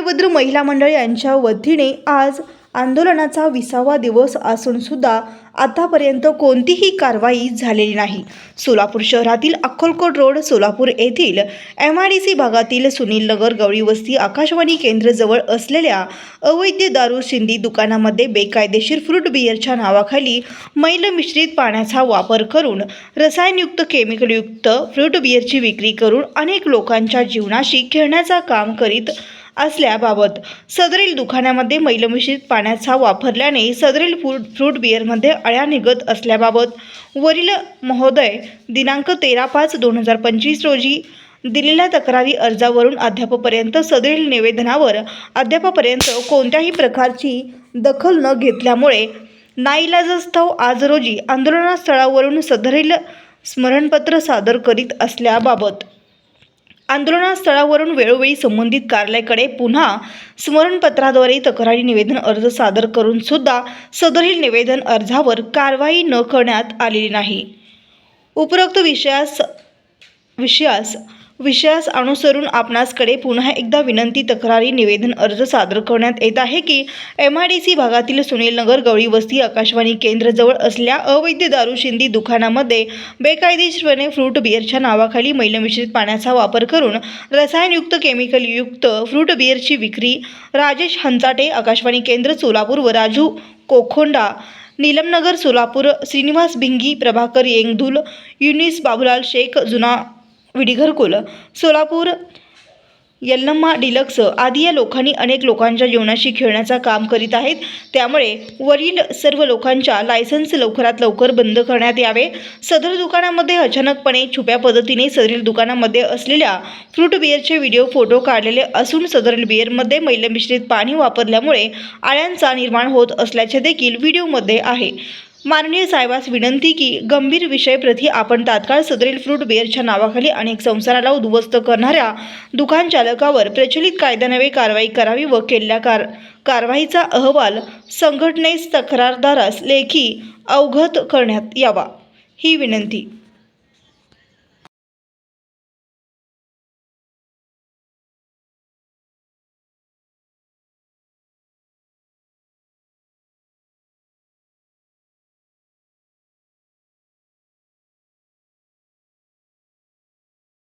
वीरभद्र महिला मंडळ यांच्या वतीने आज आंदोलनाचा 20वा दिवस असून सुद्धा आतापर्यंत कोणतीही कारवाई झालेली नाही। सोलापूर शहरातील अक्कलकोट रोड सोलापूर येथील MIDC भागातील सुनील नगर गवळी वस्ती आकाशवाणी केंद्र जवळ असलेल्या अवैध दारू शिंदी दुकानामध्ये बेकायदेशीर फ्रूट बियरच्या नावाखाली मैल मिश्रित पाण्याचा वापर करून रसायनयुक्त केमिकलयुक्त फ्रूट बियरची विक्री करून अनेक लोकांच्या जीवनाशी खेळण्याचा काम करीत असल्याबाबत सदरील दुकानामध्ये मैल मिश्रित पाण्याचा वापरल्याने सदरील फ्रूट बियरमध्ये अळ्या निघत असल्याबाबत वरील महोदय दिनांक 13/5/2025 रोजी दिलेल्या तक्रारी अर्जावरून अद्यापपर्यंत सदरील निवेदनावर अद्यापपर्यंत कोणत्याही प्रकारची दखल न घेतल्यामुळे नाईलाजास्तव आज रोजी आंदोलनस्थळावरून सदरील स्मरणपत्र सादर करीत असल्याबाबत आंदोलनस्थळावरून वेळोवेळी संबंधित कार्यालयाकडे पुन्हा स्मरणपत्राद्वारे तक्रारी निवेदन अर्ज सादर करून सुद्धा सदरील निवेदन अर्जावर कारवाई न करण्यात आलेली नाही। उपरोक्त विषयास अनुसरून आपणासकडे पुन्हा एकदा विनंती तक्रारी निवेदन अर्ज सादर करण्यात येत आहे की MIDC भागातील सुनील नगर गवळी वस्ती आकाशवाणी केंद्र जवळ असलेल्या अवैध दारू शिंदी दुकानामध्ये बेकायदेशीरपणे फ्रूट बियरच्या नावाखाली मैल मिश्रित पाण्याचा वापर करून रसायनयुक्त केमिकलयुक्त फ्रूट बियरची विक्री राजेश हंचाटे आकाशवाणी केंद्र सोलापूर व राजू कोखोंडा नीलमनगर सोलापूर श्रीनिवास भिंगी प्रभाकर येंगधुल युनिस बाबूलाल शेख जुना विडीघरकुल सोलापूर यल्लम्मा डिलक्स आदी या लोकांनी अनेक लोकांच्या जीवनाशी खेळण्याचा काम करीत आहेत। त्यामुळे वरील सर्व लोकांच्या लायसन्स लवकरात लवकर बंद करण्यात यावे। सदर दुकानामध्ये अचानकपणे छुप्या पद्धतीने सदरील दुकानामध्ये असलेल्या फ्रूट बियरचे व्हिडिओ फोटो काढलेले असून सदरील बियरमध्ये मैल मिश्रित पाणी वापरल्यामुळे आळ्यांचा निर्माण होत असल्याचे देखील व्हिडिओमध्ये आहे। माननीय साहेबास विनंती की गंभीर विषय प्रति आपण तात्काळ सदरील फ्रूट बियरच्या नावाखाली अनेक संसाराला उद्ध्वस्त करणाऱ्या दुकान चालकावर प्रचलित कायद्यान्वये कारवाई करावी व केलेल्या कारवाईचा अहवाल संघटनेस तक्रारदारास लेखी अवगत करण्यात यावा ही विनंती।